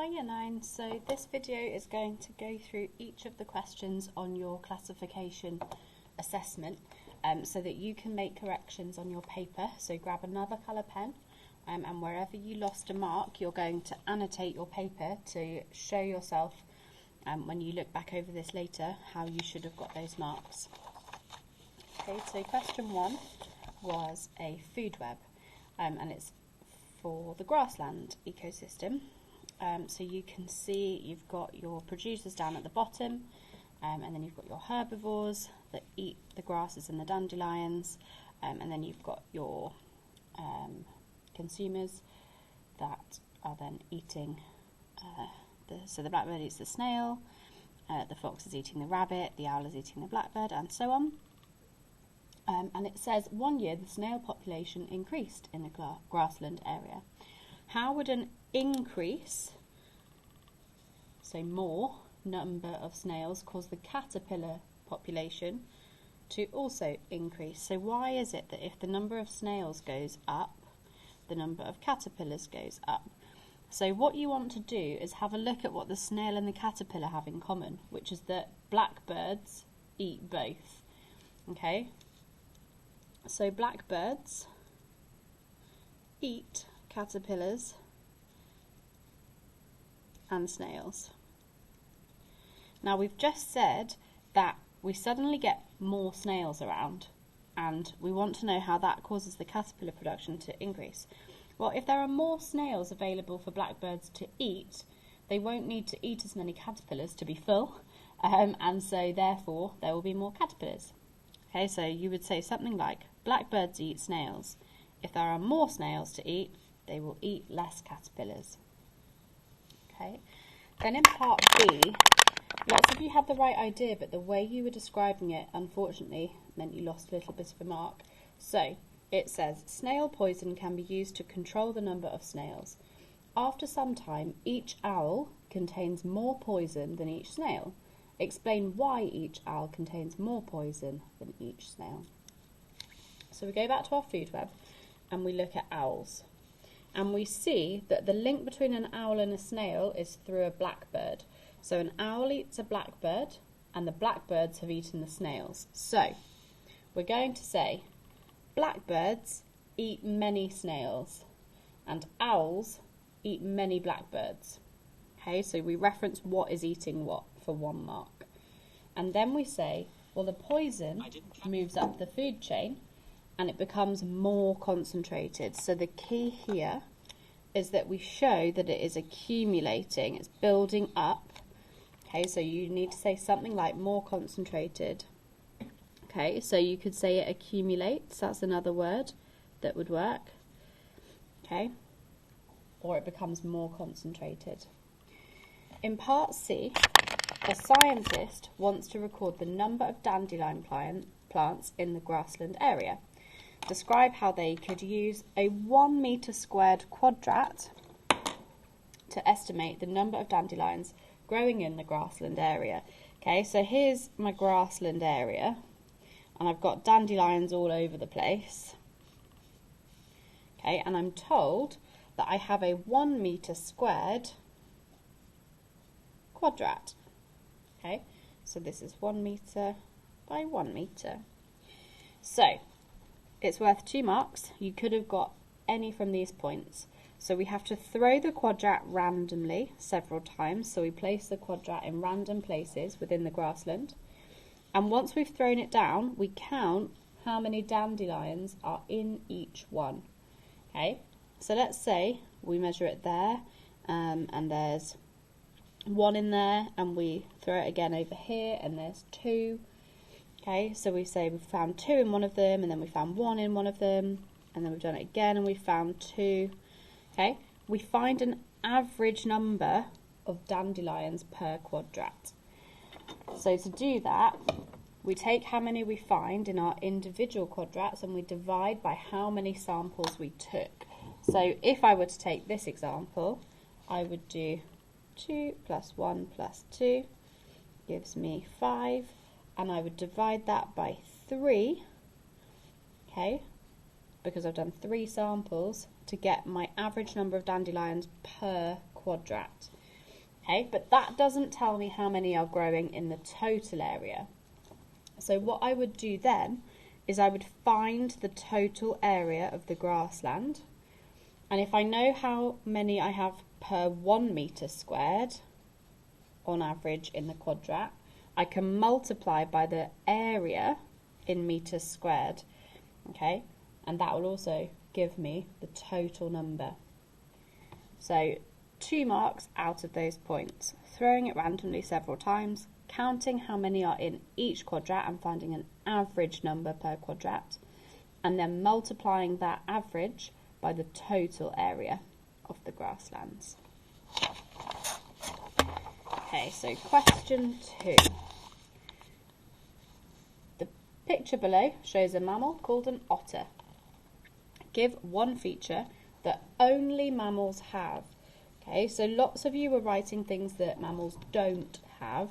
Hi Year 9, so this video is going to go through each of the questions on your classification assessment so that you can make corrections on your paper. So grab another colour pen and wherever you lost a mark you're going to annotate your paper to show yourself when you look back over this later how you should have got those marks. Okay, so question 1 was a food web and it's for the grassland ecosystem. So you can see you've got your producers down at the bottom and then you've got your herbivores that eat the grasses and the dandelions, and then you've got your consumers that are then eating, so the blackbird eats the snail, the fox is eating the rabbit, the owl is eating the blackbird, and so on. And it says 1 year the snail population increased in the grassland area. How would an increase, so more number of snails, cause the caterpillar population to also increase? So why is it that if the number of snails goes up, the number of caterpillars goes up? So what you want to do is have a look at what the snail and the caterpillar have in common, which is that blackbirds eat both. Okay, so blackbirds eat caterpillars and snails. Now we've just said that we suddenly get more snails around and we want to know how that causes the caterpillar production to increase. Well, if there are more snails available for blackbirds to eat, they won't need to eat as many caterpillars to be full, and so therefore there will be more caterpillars. Okay, so you would say something like blackbirds eat snails. If there are more snails to eat, they will eat less caterpillars. Okay. Then in part B, lots of you had the right idea, but the way you were describing it, unfortunately, meant you lost a little bit of a mark. So it says, snail poison can be used to control the number of snails. After some time, each owl contains more poison than each snail. Explain why each owl contains more poison than each snail. So we go back to our food web and we look at owls. And we see that the link between an owl and a snail is through a blackbird. So an owl eats a blackbird and the blackbirds have eaten the snails. So we're going to say blackbirds eat many snails and owls eat many blackbirds. Okay, so we reference what is eating what for 1 mark. And then we say, well, the poison moves up the food chain and it becomes more concentrated. So the key here is that we show that it is accumulating, it's building up. Okay, so you need to say something like more concentrated. Okay, so you could say it accumulates, that's another word that would work. Okay, or it becomes more concentrated. In part C, a scientist wants to record the number of dandelion plants in the grassland area. Describe how they could use a 1 metre squared quadrat to estimate the number of dandelions growing in the grassland area. Okay, so here's my grassland area and I've got dandelions all over the place. Okay, and I'm told that I have a 1 metre squared quadrat. Okay, so this is 1 metre by 1 metre. So it's worth 2 marks. You could have got any from these points. So we have to throw the quadrat randomly several times. So we place the quadrat in random places within the grassland. And once we've thrown it down, we count how many dandelions are in each one. Okay, so let's say we measure it there and there's 1 in there, and we throw it again over here and there's 2. Okay, so we say we found 2 in one of them, and then we found 1 in one of them, and then we've done it again and we found 2. Okay, we find an average number of dandelions per quadrat. So to do that, we take how many we find in our individual quadrats and we divide by how many samples we took. So if I were to take this example, I would do 2 plus 1 plus 2 gives me 5, and I would divide that by 3, okay, because I've done 3 samples to get my average number of dandelions per quadrat. Okay, but that doesn't tell me how many are growing in the total area. So what I would do then is I would find the total area of the grassland, and if I know how many I have per 1 metre squared on average in the quadrat, I can multiply by the area in metres squared, okay, and that will also give me the total number. So 2 marks out of those points, throwing it randomly several times, counting how many are in each quadrat and finding an average number per quadrat, and then multiplying that average by the total area of the grasslands. Okay, so question 2. The picture below shows a mammal called an otter. Give one feature that only mammals have. Okay, so lots of you were writing things that mammals don't have,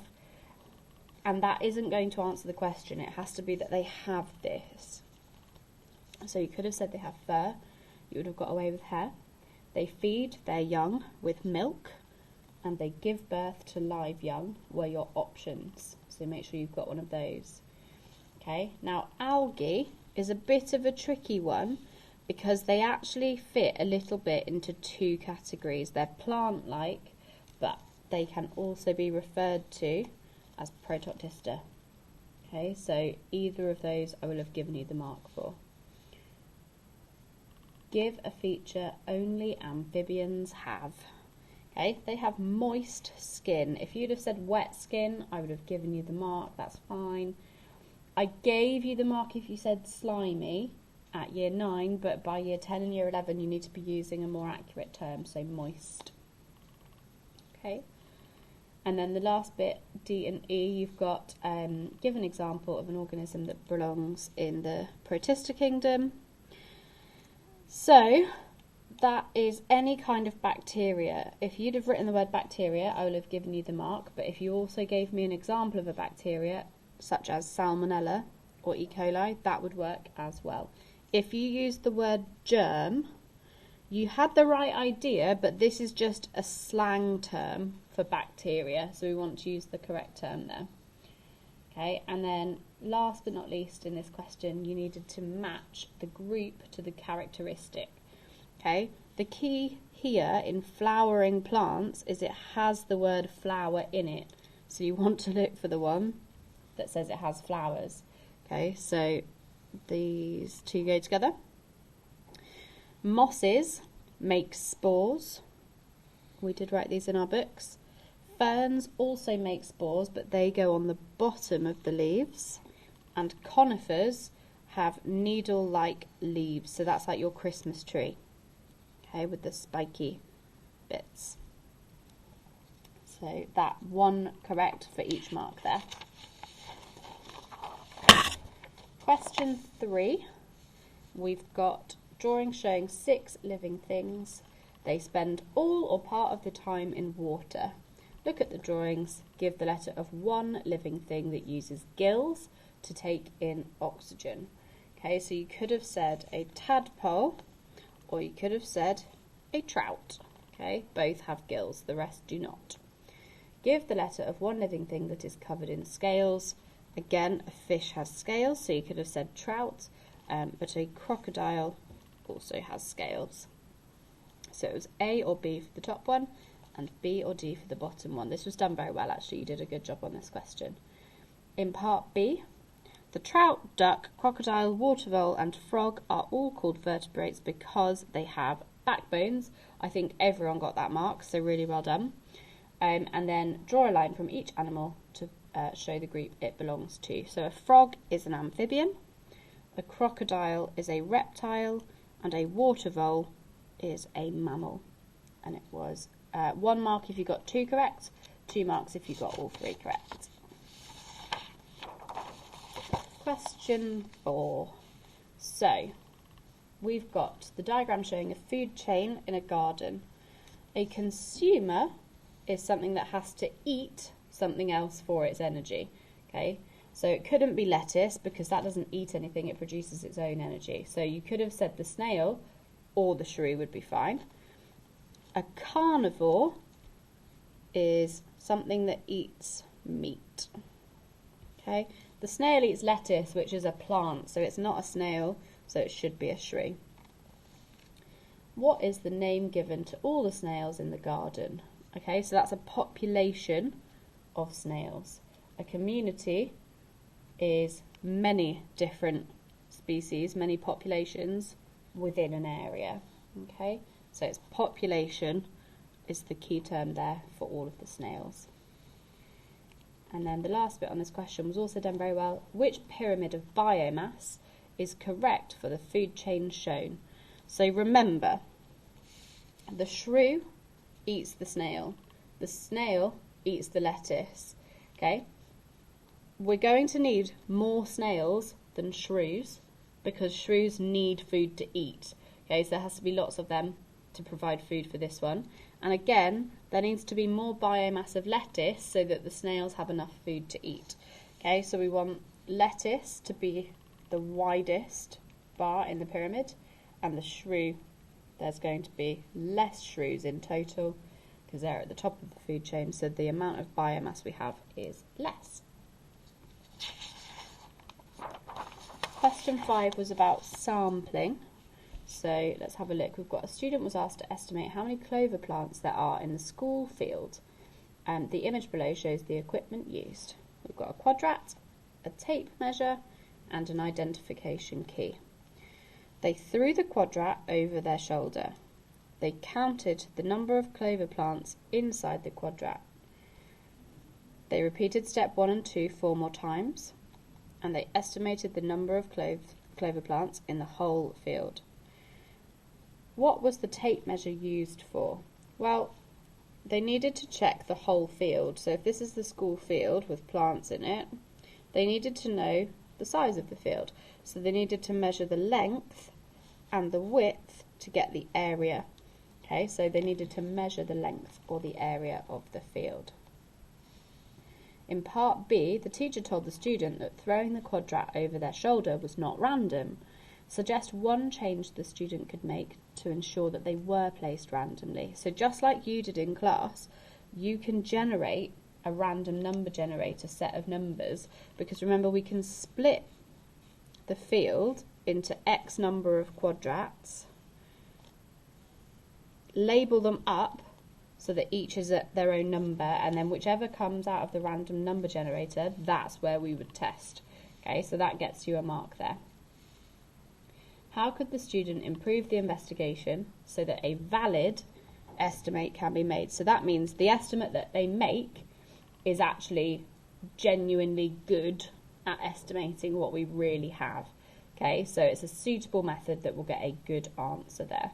and that isn't going to answer the question. It has to be that they have this. So you could have said they have fur, you would have got away with hair. They feed their young with milk, and they give birth to live young were your options. So make sure you've got one of those. Okay, now algae is a bit of a tricky one because they actually fit a little bit into 2 categories. They're plant-like, but they can also be referred to as protoctista. Okay, so either of those I will have given you the mark for. Give a feature only amphibians have. Okay, they have moist skin. If you'd have said wet skin, I would have given you the mark, that's fine. I gave you the mark if you said slimy at year 9, but by year 10 and year 11 you need to be using a more accurate term, so moist. Okay, and then the last bit, D and E, you've got give an example of an organism that belongs in the protista kingdom. So that is any kind of bacteria. If you'd have written the word bacteria, I would have given you the mark, but if you also gave me an example of a bacteria, such as Salmonella or E. coli, that would work as well. If you used the word germ, you had the right idea, but this is just a slang term for bacteria, so we want to use the correct term there. Okay, and then last but not least in this question, you needed to match the group to the characteristic. Okay, the key here in flowering plants is it has the word flower in it, so you want to look for the one that says it has flowers. Okay, so these 2 go together. Mosses make spores. We did write these in our books. Ferns also make spores, but they go on the bottom of the leaves. And conifers have needle-like leaves, so that's like your Christmas tree, okay, with the spiky bits. So that 1 correct for each mark there. Question 3, we've got drawing showing 6 living things. They spend all or part of the time in water. Look at the drawings, give the letter of one living thing that uses gills to take in oxygen. Okay, so you could have said a tadpole, or you could have said a trout. Okay, both have gills, the rest do not. Give the letter of one living thing that is covered in scales. Again, a fish has scales, so you could have said trout, but a crocodile also has scales. So it was A or B for the top one, and B or D for the bottom one. This was done very well, actually. You did a good job on this question. In part B, the trout, duck, crocodile, water vole, and frog are all called vertebrates because they have backbones. I think everyone got that mark, so really well done. And then draw a line from each animal to show the group it belongs to. So a frog is an amphibian, a crocodile is a reptile, and a water vole is a mammal. And it was 1 mark if you got 2 correct, 2 marks if you got all 3 correct. Question 4. So, we've got the diagram showing a food chain in a garden. A consumer is something that has to eat something else for its energy. Okay, so it couldn't be lettuce because that doesn't eat anything, it produces its own energy. So you could have said the snail or the shrew would be fine. A carnivore is something that eats meat. Okay, the snail eats lettuce, which is a plant, so it's not a snail, so it should be a shrew. What is the name given to all the snails in the garden? Okay, so that's a population of snails. A community is many different species, many populations within an area. Okay, so it's population is the key term there for all of the snails. And then the last bit on this question was also done very well. Which pyramid of biomass is correct for the food chain shown? So remember, the shrew eats the snail eats the lettuce. Okay, we're going to need more snails than shrews because shrews need food to eat. Okay, so there has to be lots of them to provide food for this one. And again, there needs to be more biomass of lettuce so that the snails have enough food to eat. Okay, so we want lettuce to be the widest bar in the pyramid, and the shrew, there's going to be less shrews in total because they're at the top of the food chain, so the amount of biomass we have is less. Question 5 was about sampling. So let's have a look. We've got a student was asked to estimate how many clover plants there are in the school field. And the image below shows the equipment used. We've got a quadrat, a tape measure, and an identification key. They threw the quadrat over their shoulder. They counted the number of clover plants inside the quadrat. They repeated step 1 and 2 4 more times, and they estimated the number of clover plants in the whole field. What was the tape measure used for? Well, they needed to check the whole field. So if this is the school field with plants in it, they needed to know the size of the field. So they needed to measure the length and the width to get the area. Okay, so they needed to measure the length or the area of the field. In part B, the teacher told the student that throwing the quadrat over their shoulder was not random. Suggest one change the student could make to ensure that they were placed randomly. So just like you did in class, you can generate a random number generator set of numbers, because remember we can split the field into X number of quadrats, label them up so that each is at their own number, and then whichever comes out of the random number generator, that's where we would test. Okay, so that gets you a mark there. How could the student improve the investigation so that a valid estimate can be made? So that means the estimate that they make is actually genuinely good at estimating what we really have. Okay, so it's a suitable method that will get a good answer there.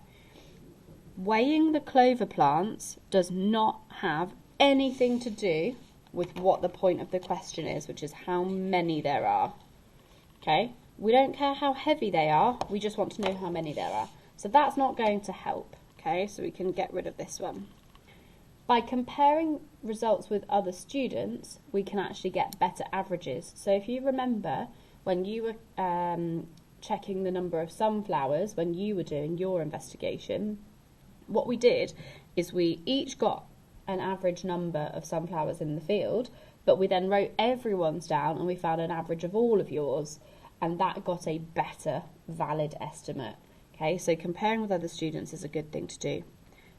Weighing the clover plants does not have anything to do with what the point of the question is, which is how many there are. Okay, we don't care how heavy they are, we just want to know how many there are. So that's not going to help. Okay, so we can get rid of this one. By comparing results with other students, we can actually get better averages. So if you remember when you were checking the number of sunflowers when you were doing your investigation, what we did is we each got an average number of sunflowers in the field, but we then wrote everyone's down and we found an average of all of yours, and that got a better valid estimate. Okay, so comparing with other students is a good thing to do.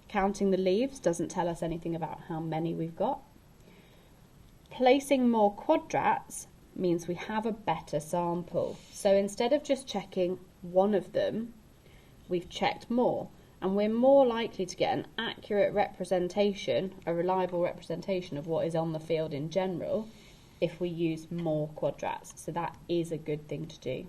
Counting the leaves doesn't tell us anything about how many we've got. Placing more quadrats means we have a better sample. So instead of just checking one of them, we've checked more. And we're more likely to get an accurate representation, a reliable representation of what is on the field in general, if we use more quadrats. So that is a good thing to do.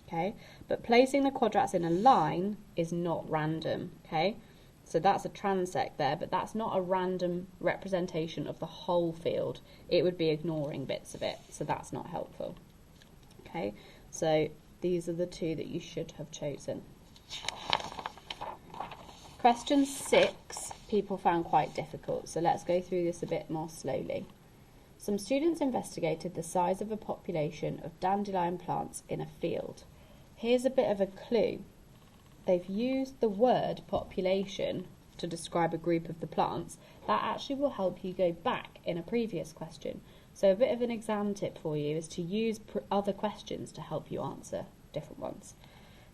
Okay, but placing the quadrats in a line is not random. Okay, so that's a transect there, but that's not a random representation of the whole field. It would be ignoring bits of it, so that's not helpful. Okay, so these are the two that you should have chosen. Question 6, people found quite difficult, so let's go through this a bit more slowly. Some students investigated the size of a population of dandelion plants in a field. Here's a bit of a clue. They've used the word population to describe a group of the plants, that actually will help you go back in a previous question. So a bit of an exam tip for you is to use other questions to help you answer different ones.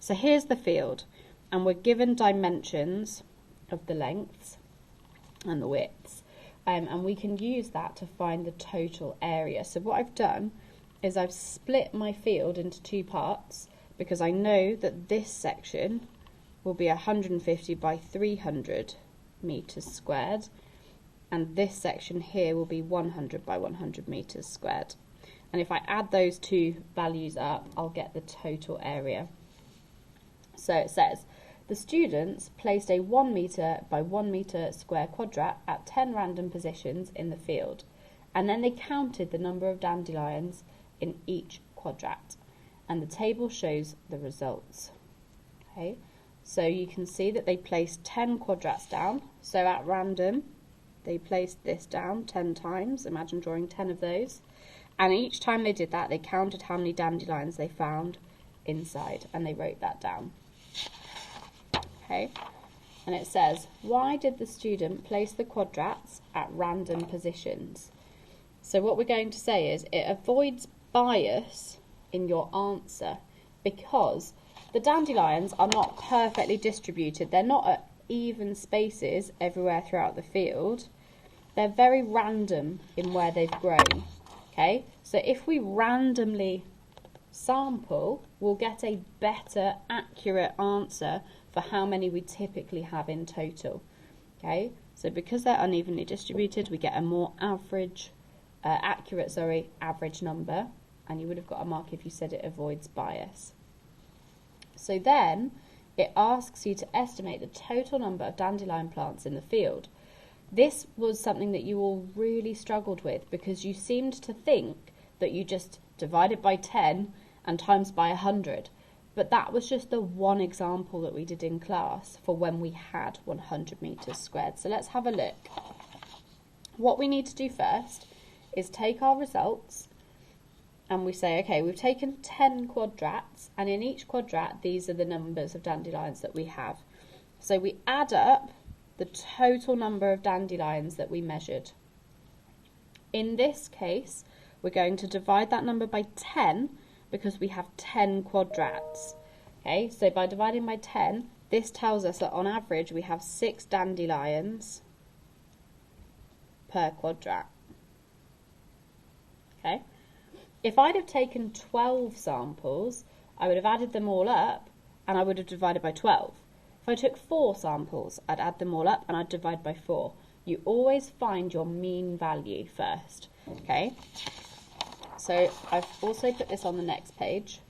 So here's the field, and we're given dimensions of the lengths and the widths, and we can use that to find the total area. So what I've done is I've split my field into two parts, because I know that this section will be 150 by 300 meters squared, and this section here will be 100 by 100 meters squared. And if I add those two values up, I'll get the total area. So it says, the students placed a 1 meter by 1 meter square quadrat at 10 random positions in the field, and then they counted the number of dandelions in each quadrat, and the table shows the results. Okay, so you can see that they placed 10 quadrats down, so at random they placed this down 10 times. Imagine drawing 10 of those, and each time they did that, they counted how many dandelions they found inside, and they wrote that down. Okay, and it says, why did the student place the quadrats at random positions? So what we're going to say is it avoids bias in your answer, because the dandelions are not perfectly distributed. They're not at even spaces everywhere throughout the field. They're very random in where they've grown. Okay, so if we randomly sample, we'll get a better accurate answer for how many we typically have in total. Okay, so because they're unevenly distributed, we get a more accurate average number, and you would have got a mark if you said it avoids bias. So then it asks you to estimate the total number of dandelion plants in the field. This was something that you all really struggled with, because you seemed to think that you just divided by 10 and times by 100. But that was just the one example that we did in class for when we had 100 meters squared. So let's have a look. What we need to do first is take our results, and we say, okay, we've taken 10 quadrats, and in each quadrat, these are the numbers of dandelions that we have. So we add up the total number of dandelions that we measured. In this case, we're going to divide that number by 10, because we have 10 quadrats. Okay, so by dividing by 10, this tells us that on average we have 6 dandelions per quadrat. Okay, if I'd have taken 12 samples, I would have added them all up and I would have divided by 12. If I took 4 samples, I'd add them all up and I'd divide by 4. You always find your mean value first. Okay, so I've also put this on the next page.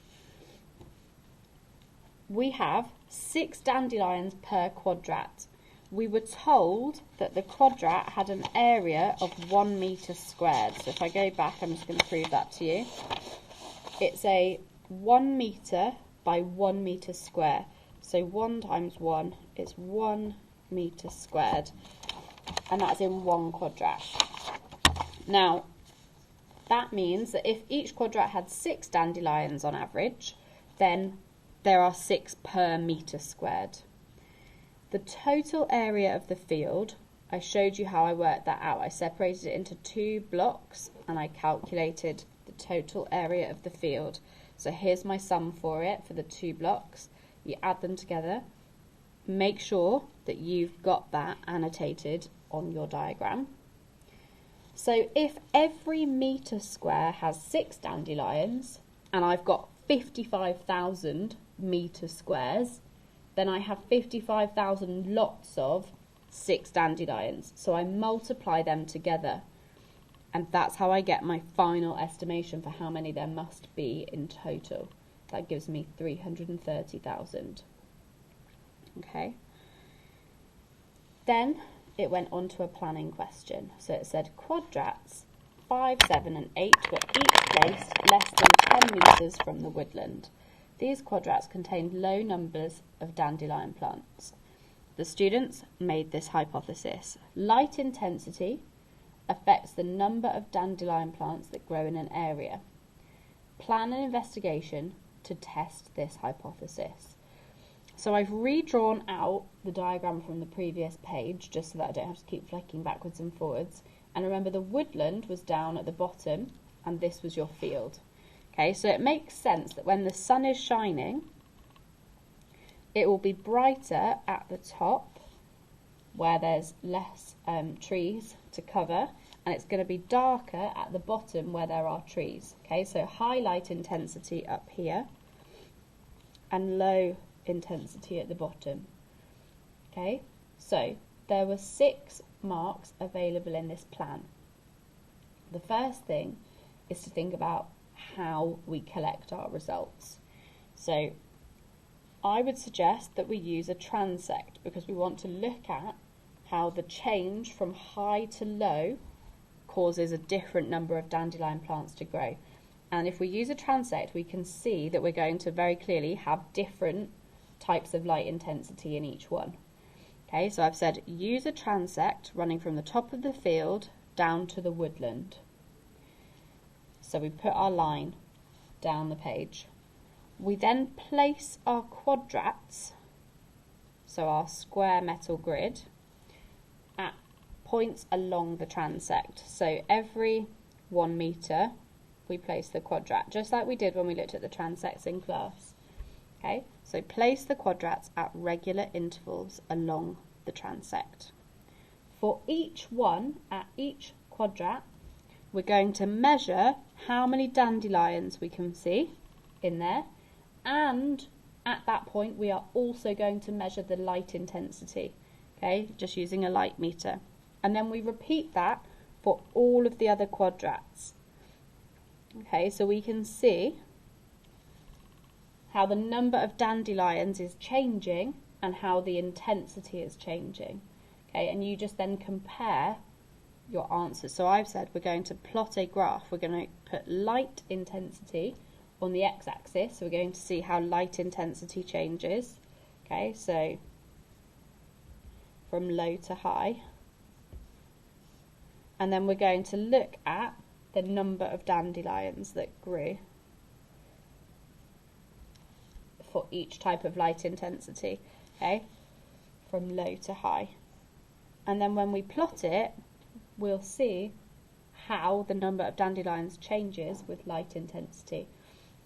We have 6 dandelions per quadrat. We were told that the quadrat had an area of 1 meter squared. So if I go back, I'm just going to prove that to you. It's a 1 meter by 1 meter square. So 1 times 1 is 1 meter squared. And that's in 1 quadrat. Now, that means that if each quadrat had 6 dandelions on average, then there are 6 per meter squared. The total area of the field, I showed you how I worked that out. I separated it into 2 blocks and I calculated the total area of the field. So here's my sum for it for the 2 blocks. You add them together. Make sure that you've got that annotated on your diagram. So if every meter square has 6 dandelions and I've got 55,000 meter squares, then I have 55,000 lots of 6 dandelions. So I multiply them together, and that's how I get my final estimation for how many there must be in total. That gives me 330,000. Okay. Then it went on to a planning question. So it said quadrats 5, 7 and 8 were each placed less than 10 metres from the woodland. These quadrats contained low numbers of dandelion plants. The students made this hypothesis. Light intensity affects the number of dandelion plants that grow in an area. Plan an investigation to test this hypothesis. So I've redrawn out the diagram from the previous page just so that I don't have to keep flicking backwards and forwards. And remember, the woodland was down at the bottom and this was your field. Okay, so it makes sense that when the sun is shining, it will be brighter at the top where there's less trees to cover, and it's going to be darker at the bottom where there are trees. Okay, so high light intensity up here and low intensity at the bottom. Okay, so there were 6 marks available in this plan. The first thing is to think about how we collect our results. So I would suggest that we use a transect because we want to look at how the change from high to low causes a different number of dandelion plants to grow. And if we use a transect, we can see that we're going to very clearly have different types of light intensity in each one. Okay, so I've said use a transect running from the top of the field down to the woodland. So we put our line down the page. We then place our quadrats, so our square metal grid, at points along the transect. So every 1 metre we place the quadrat, just like we did when we looked at the transects in class. Okay, so place the quadrats at regular intervals along the transect. For each one, at each quadrat, we're going to measure how many dandelions we can see in there, and at that point we are also going to measure the light intensity, okay, just using a light meter. And then we repeat that for all of the other quadrats. Okay, so we can see how the number of dandelions is changing and how the intensity is changing. Okay, and you just then compare your answers. So I've said we're going to plot a graph. We're going to put light intensity on the x-axis. So we're going to see how light intensity changes. Okay, so from low to high. And then we're going to look at the number of dandelions that grew for each type of light intensity, okay, from low to high. And then when we plot it, we'll see how the number of dandelions changes with light intensity.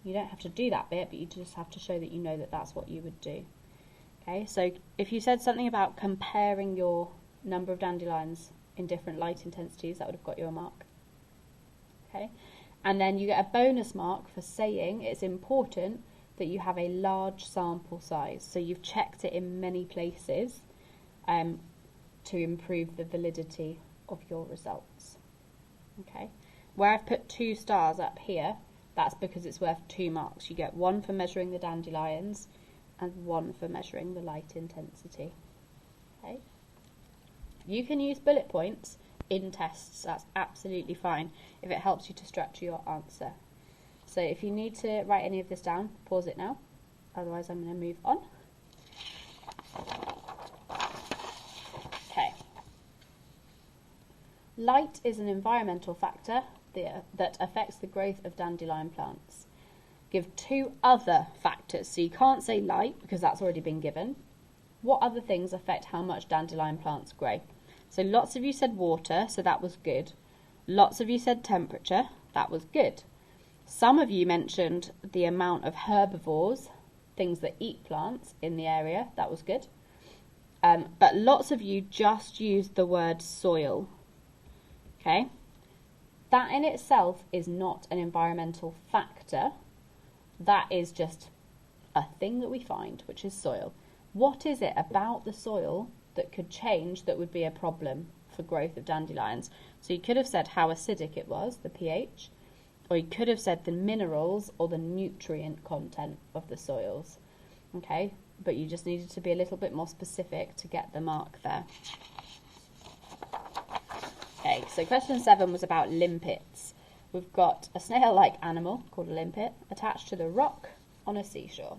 You don't have to do that bit, but you just have to show that you know that that's what you would do. Okay, so if you said something about comparing your number of dandelions in different light intensities, that would have got you a mark. Okay, and then you get a bonus mark for saying it's important that you have a large sample size. So you've checked it in many places to improve the validity of your results. Okay, where I've put 2 stars up here, that's because it's worth 2 marks. You get 1 for measuring the dandelions and 1 for measuring the light intensity. Okay, you can use bullet points in tests, that's absolutely fine if it helps you to structure your answer. So if you need to write any of this down, pause it now, otherwise I'm going to move on. Okay. Light is an environmental factor that affects the growth of dandelion plants. Give 2 other factors, so you can't say light because that's already been given. What other things affect how much dandelion plants grow? So lots of you said water, so that was good. Lots of you said temperature, that was good. Some of you mentioned the amount of herbivores, things that eat plants in the area, that was good. But lots of you just used the word soil. Okay, that in itself is not an environmental factor. That is just a thing that we find, which is soil. What is it about the soil that could change that would be a problem for growth of dandelions? So you could have said how acidic it was, the pH, or you could have said the minerals or the nutrient content of the soils. Okay, but you just needed to be a little bit more specific to get the mark there. Okay, so question 7 was about limpets. We've got a snail-like animal called a limpet attached to the rock on a seashore.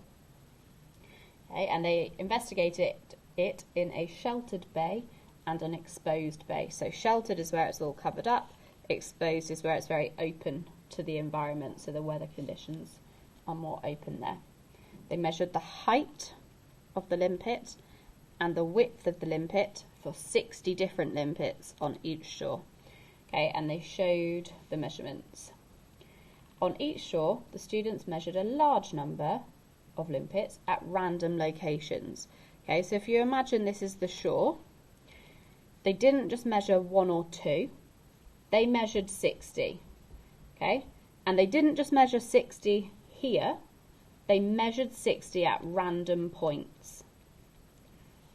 Okay, and they investigated it in a sheltered bay and an exposed bay. So sheltered is where it's all covered up, exposed is where it's very open to the environment, so the weather conditions are more open there. They measured the height of the limpet and the width of the limpet for 60 different limpets on each shore. Okay, and they showed the measurements. On each shore, the students measured a large number of limpets at random locations. Okay, so if you imagine this is the shore, they didn't just measure 1 or 2, they measured 60. Okay, and they didn't just measure 60 here, they measured 60 at random points.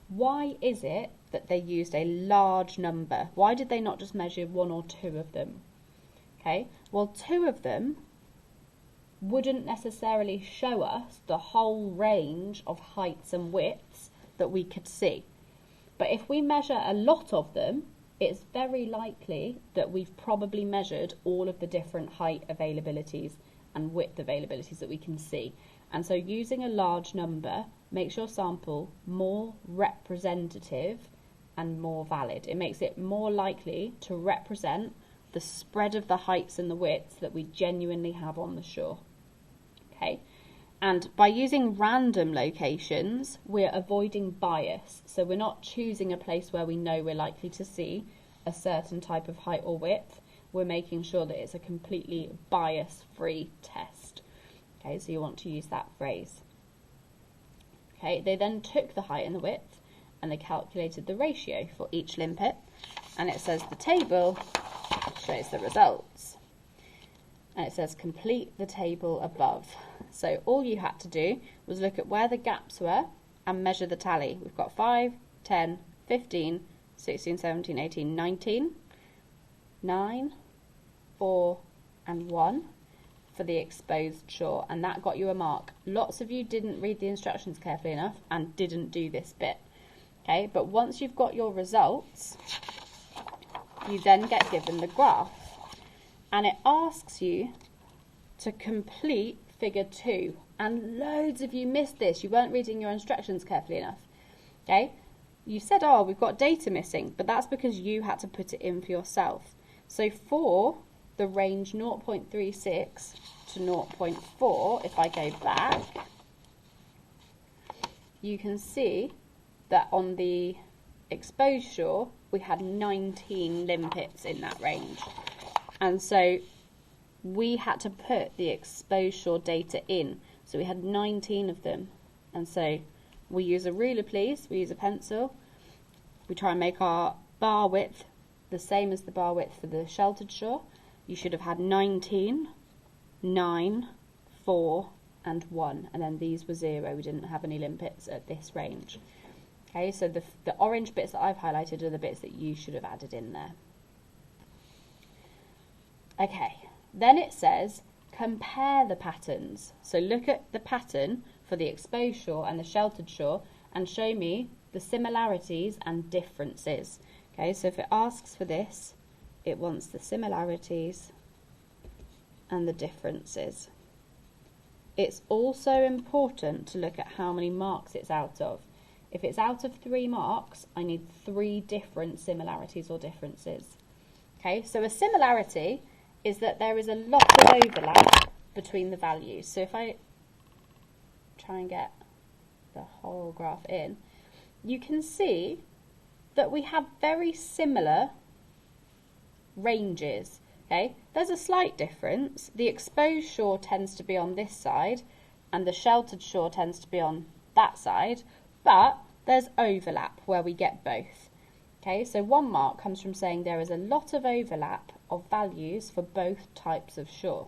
Why is it that they used a large number? Why did they not just measure 1 or 2 of them? Okay, well, 2 of them wouldn't necessarily show us the whole range of heights and widths that we could see. But if we measure a lot of them, it's very likely that we've probably measured all of the different height availabilities and width availabilities that we can see. And so using a large number makes your sample more representative and more valid. It makes it more likely to represent the spread of the heights and the widths that we genuinely have on the shore. Okay, and by using random locations, we're avoiding bias. So we're not choosing a place where we know we're likely to see a certain type of height or width. We're making sure that it's a completely bias-free test. Okay, so you want to use that phrase. Okay, they then took the height and the width and they calculated the ratio for each limpet, and it says the table shows the results. And it says complete the table above. So all you had to do was look at where the gaps were and measure the tally. We've got 5, 10, 15, 16, 17, 18, 19, 9, 4 and 1 for the exposed shore, and that got you a mark. Lots of you didn't read the instructions carefully enough and didn't do this bit. Okay, but once you've got your results, you then get given the graph, and it asks you to complete figure 2, and loads of you missed this. You weren't reading your instructions carefully enough. Okay, you said, oh, we've got data missing, but that's because you had to put it in for yourself. So for the range 0.36 to 0.4, if I go back, you can see that on the exposed shore we had 19 limpets in that range, and so we had to put the exposed shore data in, so we had 19 of them. And so we use a ruler, please, we use a pencil, we try and make our bar width the same as the bar width for the sheltered shore. You should have had 19, 9, 4 and 1, and then these were 0. We didn't have any limpets at this range. Okay, so the orange bits that I've highlighted are the bits that you should have added in there. Okay, then it says compare the patterns. So look at the pattern for the exposed shore and the sheltered shore and show me the similarities and differences. Okay, so if it asks for this, it wants the similarities and the differences. It's also important to look at how many marks it's out of. If it's out of 3 marks, I need 3 different similarities or differences. Okay, so a similarity is that there is a lot of overlap between the values. So if I try and get the whole graph in, you can see that we have very similar ranges. Okay, there's a slight difference. The exposed shore tends to be on this side and the sheltered shore tends to be on that side, but there's overlap where we get both. Okay, so 1 mark comes from saying there is a lot of overlap of values for both types of shore.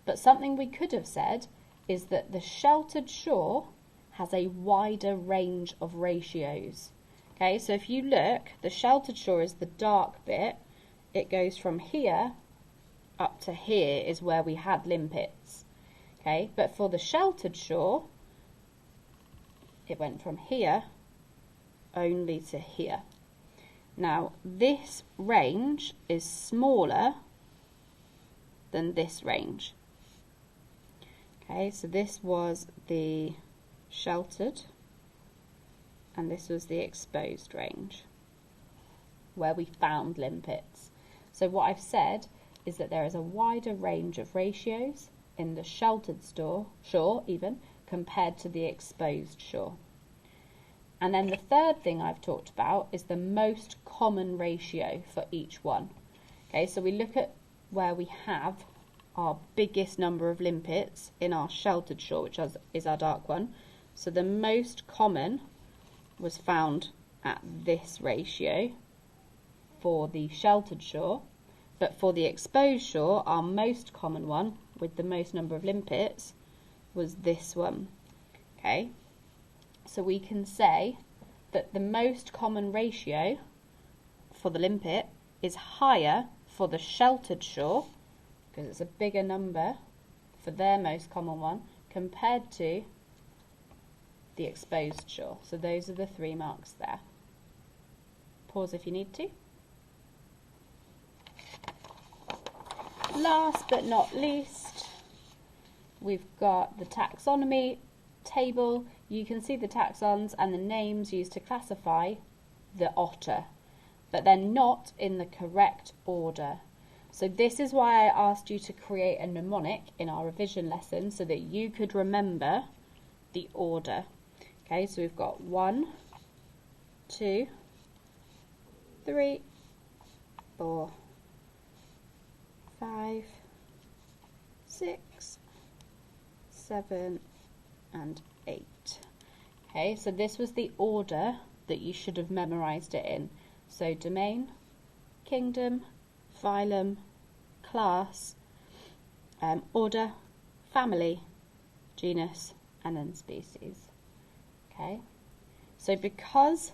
But something we could have said is that the sheltered shore has a wider range of ratios. Okay, so if you look, the sheltered shore is the dark bit. It goes from here up to here is where we had limpets. Okay, but for the sheltered shore, it went from here only to here. Now, this range is smaller than this range. Okay, so this was the sheltered and this was the exposed range where we found limpets. So what I've said is that there is a wider range of ratios in the sheltered shore even compared to the exposed shore. And then the third thing I've talked about is the most common ratio for each one. Okay, so we look at where we have our biggest number of limpets in our sheltered shore, which is our dark one. So the most common was found at this ratio for the sheltered shore, but for the exposed shore, our most common one with the most number of limpets was this one. Okay, so we can say that the most common ratio for the limpet is higher for the sheltered shore, because it's a bigger number for their most common one, compared to the exposed shore. So those are the 3 marks there. Pause if you need to. Last but not least, we've got the taxonomy table. You can see the taxons and the names used to classify the otter, but they're not in the correct order. So this is why I asked you to create a mnemonic in our revision lesson so that you could remember the order. Okay, so we've got 1, 2, 3, 4, 5, 6, 7, and 8. Okay, so this was the order that you should have memorized it in. So domain, kingdom, phylum, class, order, family, genus, and then species. Okay, so because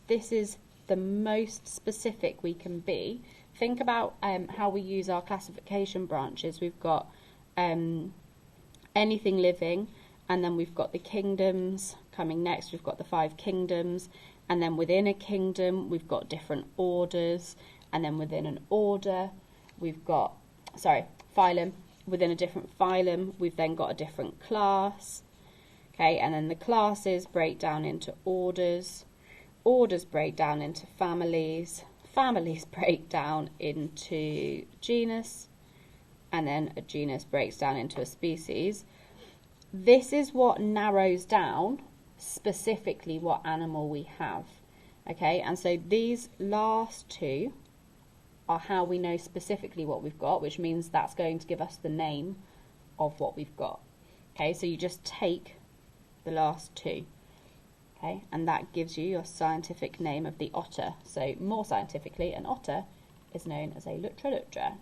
this is the most specific we can be, think about how we use our classification branches. We've got anything living, and then we've got the kingdoms coming next. We've got the 5 kingdoms, and then within a kingdom we've got different orders, and then within an order we've got, phylum. Within a different phylum we've then got a different class. Okay, and then the classes break down into orders, orders break down into families, families break down into genus, and then a genus breaks down into a species. This is what narrows down specifically what animal we have. Okay, and so these last 2 are how we know specifically what we've got, which means that's going to give us the name of what we've got. Okay, so you just take the last 2. Okay, and that gives you your scientific name of the otter. So more scientifically, an otter is known as a lutra lutra.